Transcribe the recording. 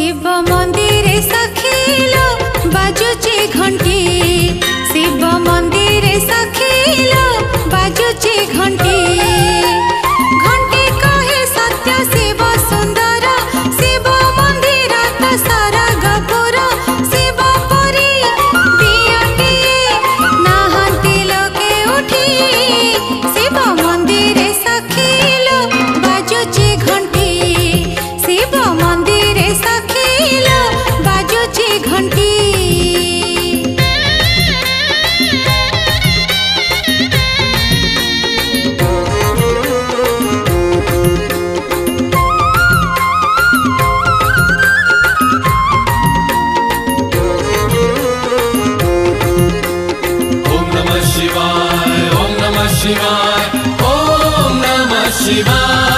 शिव मंदिर सखीलो बाजुची घंटी, शिव मंदिर सखीलो बाजुची घंटी। घंटी कहे सत्य शिव सुंदर, शिव मंदिर तो सारा गपुर। शिव परी दियटी नाहंती लोके उठी, शिव मंदिर सखीलो बाजुची घंटी, शिव मंदिर सखीलो बाजुची घंटी। ओम नमः शिवाय, ओम नमः शिवाय, ओम नमः शिवाय।